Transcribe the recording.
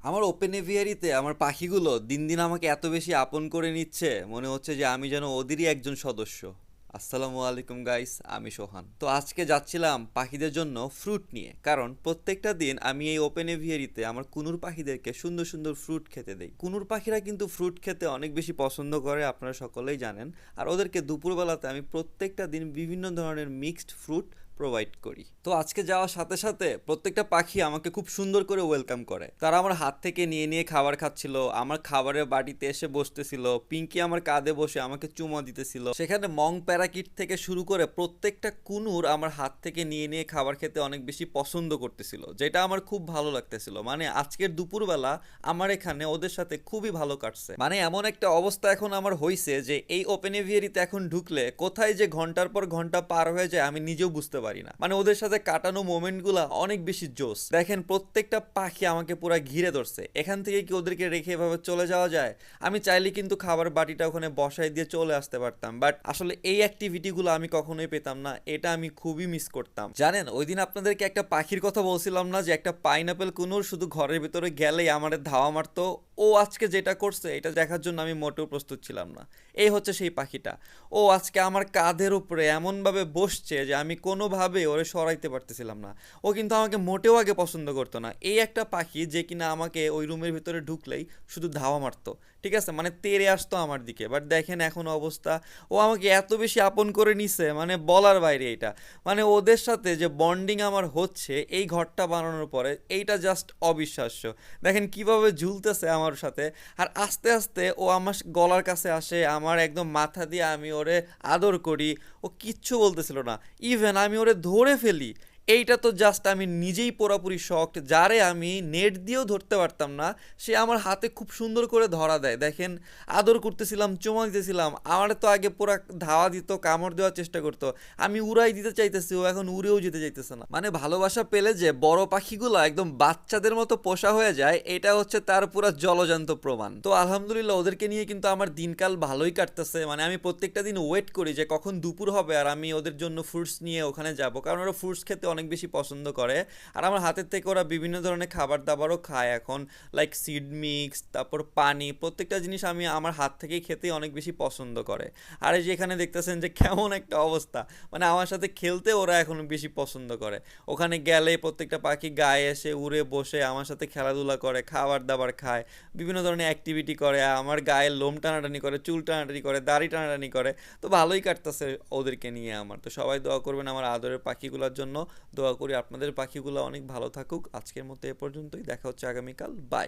আমার ওপেন এভিয়ারিতে আমার পাখিগুলো দিন দিন আমাকে এত বেশি আপন করে নিচ্ছে, মনে হচ্ছে যে আমি যেন ওদেরই একজন সদস্য। আসসালামু আলাইকুম গাইস, আমি সোহান। তো আজকে যাচ্ছিলাম পাখিদের জন্য ফ্রুট নিয়ে, কারণ প্রত্যেকটা দিন আমি এই ওপেন এভিয়ারিতে আমার কুনুর পাখিদেরকে সুন্দর সুন্দর ফ্রুট খেতে দেই। কুনুর পাখিরা কিন্তু ফ্রুট খেতে অনেক বেশি পছন্দ করে, আপনারা সকলেই জানেন। আর ওদেরকে দুপুরবেলাতে আমি প্রত্যেকটা দিন বিভিন্ন ধরনের মিক্সড ফ্রুট প্রোভাইড করি। তো আজকে যাওয়ার সাথে সাথে প্রত্যেকটা পাখি আমাকে খুব সুন্দর করে ওয়েলকাম করে। তারা আমার হাত থেকে নিয়ে নিয়ে খাবার খাচ্ছিল, আমার খাবারের বাটিতে এসে বসতেছিল, পিঙ্কি আমার কাঁধে বসে আমাকে চুমা দিতেছিল। সেখানে মং প্যারাকিট থেকে শুরু করে প্রত্যেকটা কুনুর আমার হাত থেকে নিয়ে নিয়ে খাবার খেতে অনেক বেশি পছন্দ করতেছিল, যেটা আমার খুব ভালো লাগতেছিল। মানে আজকের দুপুরবেলা আমার এখানে ওদের সাথে খুবই ভালো কাটছে। মানে এমন একটা অবস্থা এখন আমার হয়েছে যে এই ওপেন এভিয়ারিতে এখন ঢুকলে কোথায় যে ঘন্টার পর ঘন্টা পার হয়ে যায় আমি নিজেও বুঝতে পারি না। মানে ওদের সাথে কাটানো মোমেন্টগুলো অনেক বেশি জোস। দেখেন প্রত্যেকটা পাখি আমাকে পুরো ঘিরে ধরছে। এখান থেকে কি ওদেরকে রেখে এভাবে চলে যাওয়া যায়? আমি চাইলে কিন্তু খাবার বাটিটা ওখানে বসাই দিয়ে চলে আসতে পারতাম, বাট আসলে এই অ্যাক্টিভিটিগুলো আমি কখনোই পেতাম না। এটা আমি খুবই মিস করতাম। জানেন ওই দিন আপনাদেরকে একটা পাখির কথা বলছিলাম না, যে একটা পাইনাপেল কুনুর শুধু ঘরের ভিতরে গেলেই আমাদের ধাওয়া মারতো। ও আজকে যেটা করছে এটা দেখার জন্য আমি মোটেও প্রস্তুত ছিলাম না। এই হচ্ছে সেই পাখিটা। ও আজকে আমার কাঁধের উপরে এমনভাবে বসছে যে আমি কোনোভাবে ওরে সরাইতে পারতেছিলাম না। ও কিন্তু আমাকে মোটেও আগে পছন্দ করতো না। এই একটা পাখি যে কিনা আমাকে ওই রুমের ভিতরে ঢুকলেই শুধু ধাওয়া মারতো, ঠিক আছে, মানে তেড়ে আসতো আমার দিকে। বাট দেখেন এখন অবস্থা, ও আমাকে এত বেশি আপন করে নিছে, মানে বলার বাইরে এটা। মানে ওদের সাথে যে বন্ডিং আমার হচ্ছে এই ঘরটা বানানোর পরে, এইটা জাস্ট অবিশ্বাস্য। দেখেন কিভাবে ঝুলতেছে আমার সাথে। আর আস্তে আস্তে ও আমার গলার কাছে আসে, আমার একদম মাথা দিয়ে আমি ওরে আদর করি। ও কিচ্ছু বলতেছিল না, ইভেন আমি ওরে ধরে ফেলি। এইটা তো জাস্ট আমি নিজেই পুরোপুরি শকড। যারে আমি নেট দিয়েও ধরতে পারতাম না, সে আমার হাতে খুব সুন্দর করে ধরা দেয়। দেখেন আদর করতেছিলাম, চুমা দিতেছিলাম, আমার তো আগে পুরা ধাওয়া দিত, কামড় দেওয়ার চেষ্টা করতো। আমি উড়াই দিতে চাইতেছি, ও এখন উড়েও যেতে চাইতেছে না। মানে ভালোবাসা পেলে যে বড় পাখিগুলো একদম বাচ্চাদের মতো পোষা হয়ে যায়, এটা হচ্ছে তার পুরো জলজান্ত প্রমাণ। তো আলহামদুলিল্লাহ ওদেরকে নিয়ে কিন্তু আমার দিনকাল ভালোই কাটতেছে। মানে আমি প্রত্যেকটা দিন ওয়েট করি যে কখন দুপুর হবে আর আমি ওদের জন্য ফ্রুটস নিয়ে ওখানে যাব, কারণ ওরা ফ্রুটস খেতে অনেক বেশি পছন্দ করে। আর আমার হাতের থেকে ওরা বিভিন্ন ধরনের খাবার দাবারও খায় এখন, লাইক সিড মিক্স, তারপর পানি, প্রত্যেকটা জিনিস আমি আমার হাত থেকেই খেতে অনেক বেশি পছন্দ করে। আর এই যে এখানে দেখতেছেন যে কেমন একটা অবস্থা, মানে আমার সাথে খেলতে ওরা এখন বেশি পছন্দ করে। ওখানে গেলে প্রত্যেকটা পাখি গায়ে এসে উড়ে বসে আমার সাথে খেলাধুলা করে, খাবার দাবার খায়, বিভিন্ন ধরনের অ্যাক্টিভিটি করে, আমার গায়ের লোম টানাটানি করে, চুল টানাটানি করে, দাড়ি টানাটানি করে। তো ভালোই কাটতেছে ওদেরকে নিয়ে আমার। তো সবাই দোয়া করবেন আমার আদরের পাখিগুলোর জন্য। দোয়া করি আপনাদের পাখিগুলো অনেক ভালো থাকুক। আজকের মতো এ পর্যন্তই, দেখা হচ্ছে আগামীকাল। বাই।